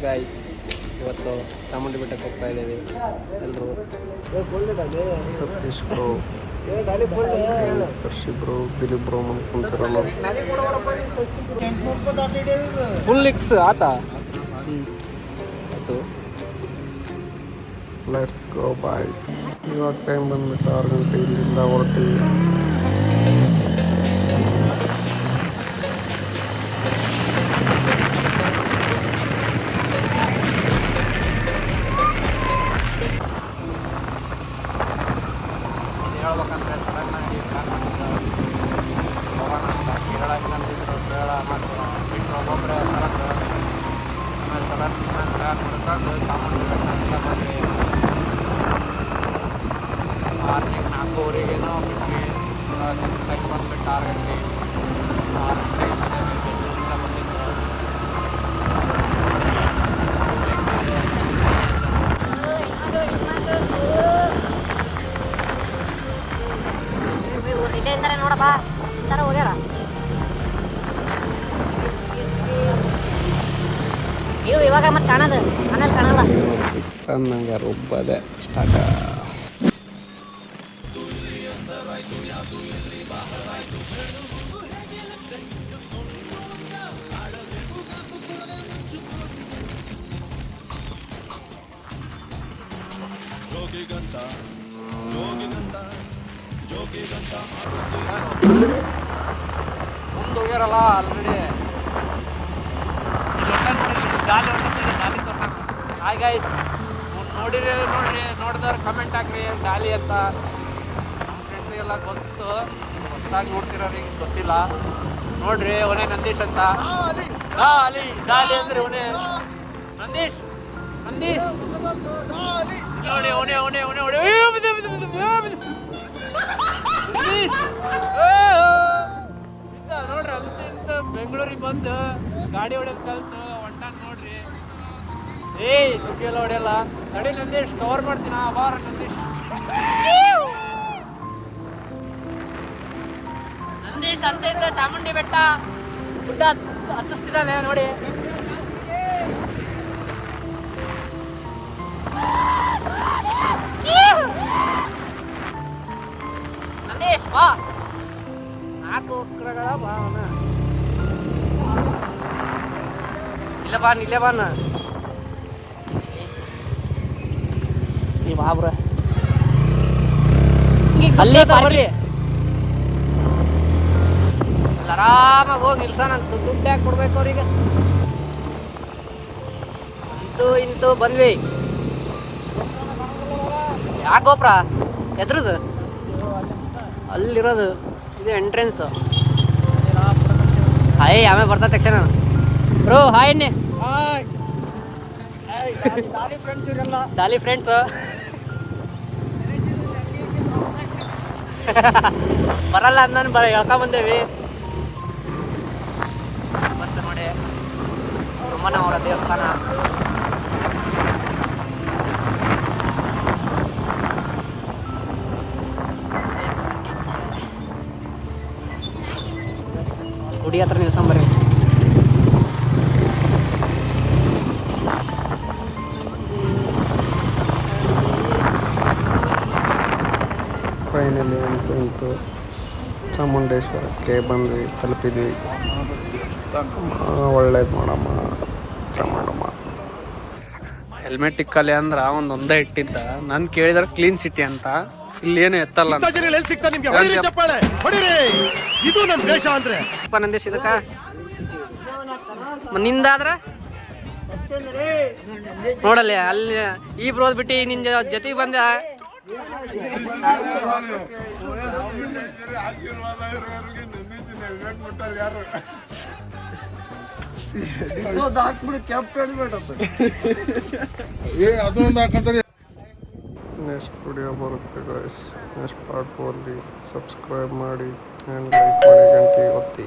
Guys ಇವತ್ತು ಚಾಮುಂಡಿ ಬೆಟ್ಟಕ್ಕೆ ಹೋಗ್ತಾ ಇದ್ದೀವಿ ಎಲ್ಲರೂ. Satish bro, Hershey bro, Dilip bro ಮುಂದ್ಕೊಂತಿರಲ್ಲ. Full ಲಿಕ್ಸ್ ಆತ ಆಯಿತು. Let's go boys. ಇವಾಗ ಟೈಮ್ ಬಂದ್ಬಿಟ್ಟು 6 ಗಂಟೆ. ಇಲ್ಲಿಂದ ಹೊರಟಿವಿ. ಹೇಳ್ಬೇಕಂದ್ರೆ ಸಡನ್ನಾಗಿ ಪ್ಲಾನ್ ಮಾಡಿದ್ರು ಹೋಗೋಣ ಅಂತ. ಕೇರಳಕ್ಕಿಂತಿದ್ರು ಕೇರಳ ಮತ್ತು ಬಿಟ್ಟು ಒಬ್ಬೊಬ್ಬರೇ ಸಡನ್. ಆಮೇಲೆ ಸಡನ್ ಪ್ಲಾನ್ ಮಾಡ್ಕೊಂಡು ಚಾಮುಂಡಿ ಬೆಟ್ಟ ಅಂತ ಬಂದ್ವಿ. ಮಾರ್ನಿಂಗ್ 4:30 ಬಿಟ್ವಿ. ಟೈಮ್ ಬಂದುಬಿಟ್ಟು 6 ಗಂಟೆ. 6 ಗಂಟೆಗೆ ಬೆಂಗಳೂರಿಂದ ಬಂದಿದ್ದು. ಇಲ್ಲೇ ಇದ್ದಾರೆ ನೋಡಪ್ಪ, ಈ ಥರ ಹೋಗ್ಯಾರ. ನೀವು ಇವಾಗ ಮತ್ತೆ ಕಾಣೋದು ಆಮೇಲೆ ಕಾಣಲ್ಲ. ಸಿಕ್ತಂದಂಗೆ ರುಬ್ಬದೆ ಸ್ಟಾರ್ಟ್. ಮುಂದೆ ಹೋಗ್ಯಾರಲ್ಲ ಆಲ್ರೆಡಿ. ಗಾಲಿ ಹೊಡಿತೀರಿ, ಗಾಲಿ ತೋರ್ಸಕ್ಕೆ. ಹಾಯ್ ಗೈಸ್, ನೋಡಿದವ್ರು ಕಮೆಂಟ್ ಹಾಕ್ರಿ ಗಾಲಿ ಅಂತ. ನಮ್ಮ ಫ್ರೆಂಡ್ಸಿಗೆಲ್ಲ ಗೊತ್ತು, ಹೊಸದಾಗಿ ನೋಡ್ತಿರೋರಿಗೆ ಗೊತ್ತಿಲ್ಲ. ನೋಡ್ರಿ, ಅವನೇ ನಂದೀಶ್ ಅಂತ. ಗಾಲಿ ಅಂದ್ರೆ ಅವನೇ ನಂದೀಶ್. ನೋಡಿ ಅವನೇ ನೋಡ್ರಿ. ಅಂತ ಬೆಂಗಳೂರಿಗೆ ಬಂದು ಗಾಡಿ ಹೊಡೆಯೋದು ಕಲ್ತು ಹೊಂಟಾನ್ ನೋಡ್ರಿ. ಸುಗ್ಗಿ ಎಲ್ಲ ಹೊಡೆಯಲ್ಲ. ನಡಿ ನಂದೀಶ್, ಕವರ್ ಮಾಡ್ತೀನ ಬಾರ ನಂದೀಶ್. ಅಂತ ಚಾಮುಂಡಿ ಬೆಟ್ಟ ಗುಡ್ಡ ಹತ್ತಿಸ್ತಿದ್ದಾನೆ ನೋಡಿ. ನಂದೀಶ್ ಬಾ, 4 ಒಕ್ಕರಗಳ ಬಾ. ಅವನ ಇಲ್ಲೇ ಬಾನ ನೀ ಬಾಬ್ರ ಅಲ್ಲೇ ಬರ್ರಿ. ಅಲ್ಲಿ ಆರಾಮಾಗಿ ಹೋಗಿ ನಿಲ್ಸೋಣಂತ. ದುಡ್ಡು ಯಾಕೆ ಕೊಡ್ಬೇಕು ಅವ್ರಿಗೆ? ಇಂತೂ ಬಂದ್ವಿ. ಯಾಕೆ ಗೋಪ್ರ ಎದ್ರದು ಅಲ್ಲಿರೋದು? ಇದು ಎಂಟ್ರೆನ್ಸ್. ಹಾಯ್, ಆಮೇಲೆ ಬರ್ತಾ ತಕ್ಷಣ ಬ್ರೋ ಹಾಯ್ ಅನ್ನಿ. ಡಾಲಿ ಫ್ರೆಂಡ್ಸ್ ಬರಲ್ಲ ಅಂದ್ ಹೇಳ್ಕೊಂಬಂದೇವಿ. ಮತ್ತೆ ನೋಡಿ ರುಮನವರ ದೇವಸ್ಥಾನ. ಗುಡಿ ಹತ್ರ ನಿಲ್ಸಂಬರ್ರಿ. ಫೈನಲಿ ಅಂತೂ ಚಾಮುಂಡೇಶ್ವರಕ್ಕೆ ಬಂದ್ವಿ, ತಲುಪಿದ್ವಿ. ಒಳ್ಳೇದು ಮಾಡಮ್ಮ ಚಾಮುಂಡಮ್ಮ. ಹೆಲ್ಮೆಟ್ ಇಕ್ಕಲಿ ಅಂದ್ರೆ ಒಂದೇ ಇಟ್ಟಿದ್ದ. ನಾನು ಕೇಳಿದ್ರೆ ಕ್ಲೀನ್ ಸಿಟಿ ಅಂತ. ಇಲ್ಲಿ ಏನು ಎತ್ತಲ್ಲ ನಂದೀಶ್. ಇದಕ್ಕ ನಿಂದಾದ್ರ ನೋಡಲ್ಲಿ ಅಲ್ಲಿ ಈ ಬ್ರೋದ್ ಬಿಟ್ಟು ನಿನ್ ಜೊತೆಗೆ ಬಂದ. ನೆಕ್ಸ್ಟ್ ವಿಡಿಯೋ ಬರುತ್ತೆ ಗೈಸ್. ನೆಕ್ಸ್ಟ್ ಪಾರ್ಟ್ 4 ಸಬ್ಸ್ಕ್ರೈಬ್ ಮಾಡಿ ಆ್ಯಂಡ್ ಲೈಕ್ ಮಾಡಿ, ಗಂಟೆ ಒತ್ತಿ.